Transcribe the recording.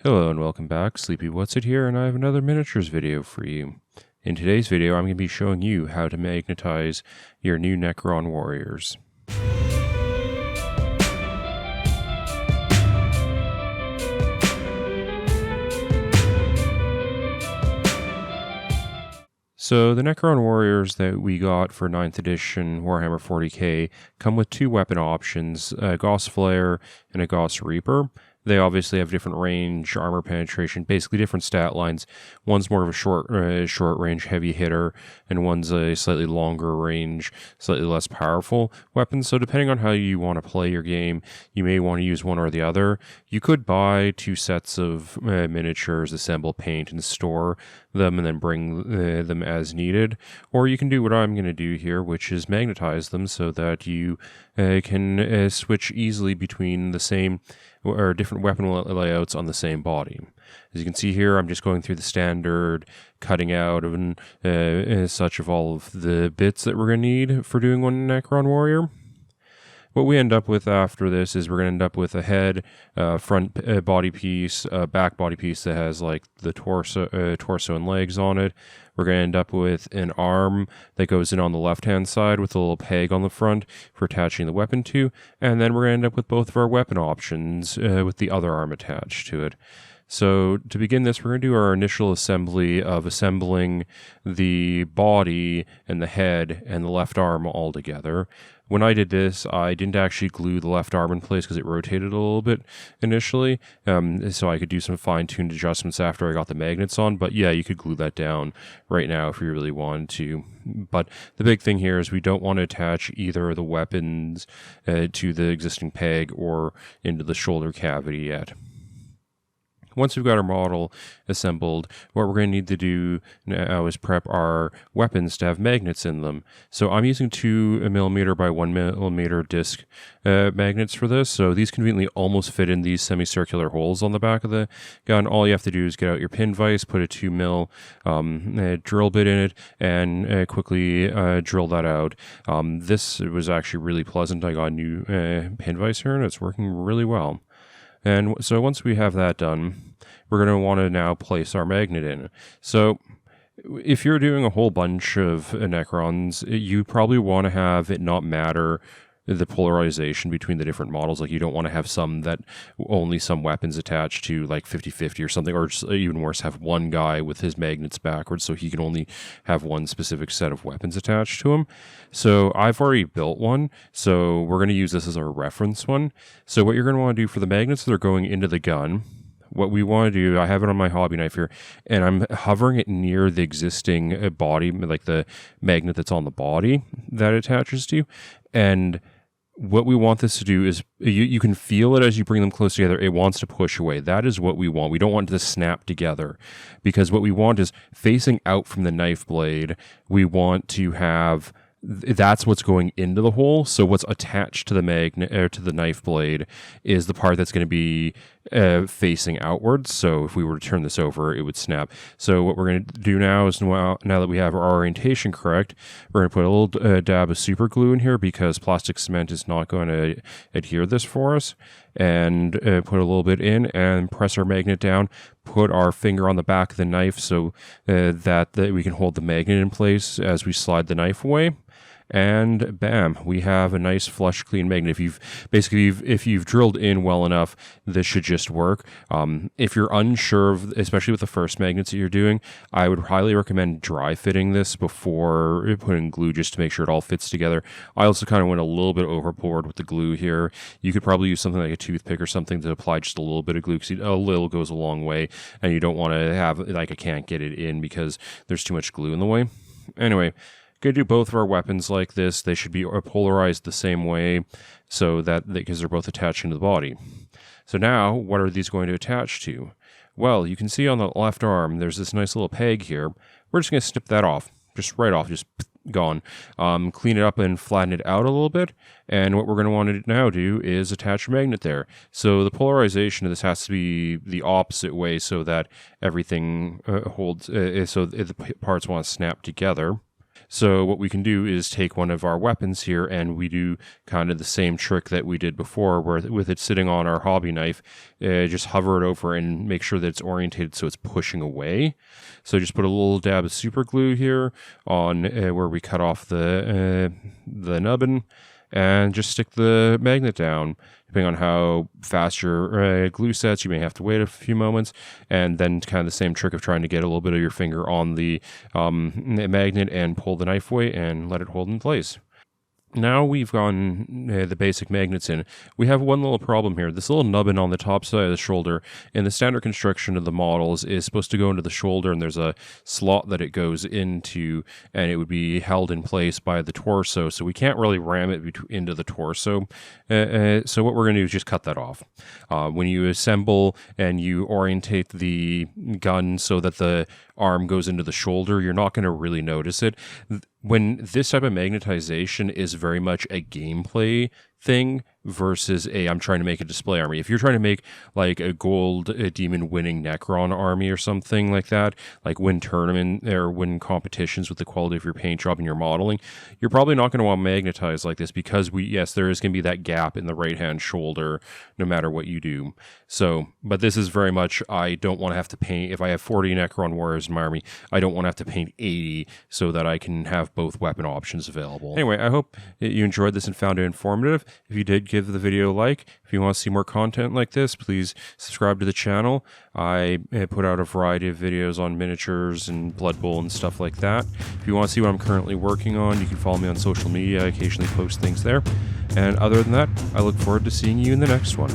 Hello and welcome back, Sleepy What's It here, and I have another miniatures video for you. In today's video, I'm going to be showing you how to magnetize your new Necron warriors. So the Necron warriors that we got for 9th edition Warhammer 40k come with two weapon options, a Gauss Flare and a Gauss Reaper. They obviously have different range, armor penetration, basically different stat lines. One's more of a short range heavy hitter, and one's a slightly longer range, slightly less powerful weapon. So depending on how you want to play your game, you may want to use one or the other. You could buy two sets of miniatures, assemble, paint, and store them, and then bring them as needed. Or you can do what I'm going to do here, which is magnetize them so that you can switch easily between the same or different weapon layouts on the same body. As you can see here, I'm just going through the standard cutting out of such of all of the bits that we're going to need for doing one Necron warrior. What we end up with after this is we're going to end up with a head, front body piece, back body piece that has like the torso and legs on it. We're going to end up with an arm that goes in on the left-hand side with a little peg on the front for attaching the weapon to. And then we're going to end up with both of our weapon options with the other arm attached to it. So to begin this, we're going to do our initial assembly of assembling the body and the head and the left arm all together. When I did this, I didn't actually glue the left arm in place because it rotated a little bit initially, so I could do some fine-tuned adjustments after I got the magnets on. But yeah, you could glue that down right now if you really wanted to. But the big thing here is we don't want to attach either of the weapons to the existing peg or into the shoulder cavity yet. Once we've got our model assembled, what we're going to need to do now is prep our weapons to have magnets in them. So I'm using 2mm by 1mm disc magnets for this. So these conveniently almost fit in these semicircular holes on the back of the gun. All you have to do is get out your pin vise, put a 2mm drill bit in it, and quickly drill that out. This was actually really pleasant. I got a new pin vise here, and it's working really well. And so once we have that done, we're going to want to now place our magnet in. So if you're doing a whole bunch of Necrons, you probably want to have it not matter the polarization between the different models. Like you don't want to have some that only some weapons attached to like 50-50 or something, or just even worse, have one guy with his magnets backwards so he can only have one specific set of weapons attached to him. So I've already built one, so we're going to use this as our reference one. So what you're going to want to do for the magnets that are going into the gun, what we want to do, I have it on my hobby knife here, and I'm hovering it near the existing body, like the magnet that's on the body that attaches to you. And what we want this to do is, you can feel it as you bring them close together. It wants to push away. That is what we want. We don't want it to snap together, because what we want is facing out from the knife blade. We want to have, that's what's going into the hole. So what's attached to the magnet or to the knife blade is the part that's going to be facing outwards. So if we were to turn this over, it would snap. So what we're going to do now is, now that we have our orientation correct, we're going to put a little dab of super glue in here, because plastic cement is not going to adhere this for us. And put a little bit in and press our magnet down. Put our finger on the back of the knife so that we can hold the magnet in place as we slide the knife away. And bam, we have a nice flush clean magnet. If you've drilled in well enough, this should just work. If you're unsure of, especially with the first magnets that you're doing, I would highly recommend dry fitting this before putting glue, just to make sure it all fits together. I also kind of went a little bit overboard with the glue here. You could probably use something like a toothpick or something to apply just a little bit of glue, because a little goes a long way, and you don't want to have like I can't get it in because there's too much glue in the way. Anyway, going to do both of our weapons like this. They should be polarized the same way, so that because they're both attaching to the body. So now, what are these going to attach to? Well, you can see on the left arm, there's this nice little peg here. We're just going to snip that off, just right off, just gone. Clean it up and flatten it out a little bit. And what we're going to want to now do is attach a magnet there. So the polarization of this has to be the opposite way, so that everything holds, so the parts want to snap together. So what we can do is take one of our weapons here, and we do kind of the same trick that we did before, where with it sitting on our hobby knife, just hover it over and make sure that it's orientated so it's pushing away. So just put a little dab of super glue here on where we cut off the nubbin, and just stick the magnet down. Depending on how fast your glue sets, you may have to wait a few moments, and then kind of the same trick of trying to get a little bit of your finger on the magnet and pull the knife away and let it hold in place. Now we've gotten the basic magnets in. We have one little problem here. This little nubbin on the top side of the shoulder, in the standard construction of the models, is supposed to go into the shoulder, and there's a slot that it goes into, and it would be held in place by the torso, so we can't really ram it into the torso. So what we're going to do is just cut that off. When you assemble and you orientate the gun so that the arm goes into the shoulder, you're not going to really notice it. When this type of magnetization is very much a gameplay thing versus I'm trying to make a display army. If you're trying to make like a gold demon winning Necron army or something like that, like win tournament or win competitions with the quality of your paint job and your modeling, you're probably not going to want to magnetize like this, because there is going to be that gap in the right hand shoulder no matter what you do. So, but this is very much, I don't want to have to paint, if I have 40 Necron warriors in my army, I don't want to have to paint 80 so that I can have both weapon options available. Anyway, I hope you enjoyed this and found it informative. If you did, give the video a like. If you want to see more content like this, please subscribe to the channel. I put out a variety of videos on miniatures and Blood Bowl and stuff like that. If you want to see what I'm currently working on, you can follow me on social media. I occasionally post things there. And other than that, I look forward to seeing you in the next one.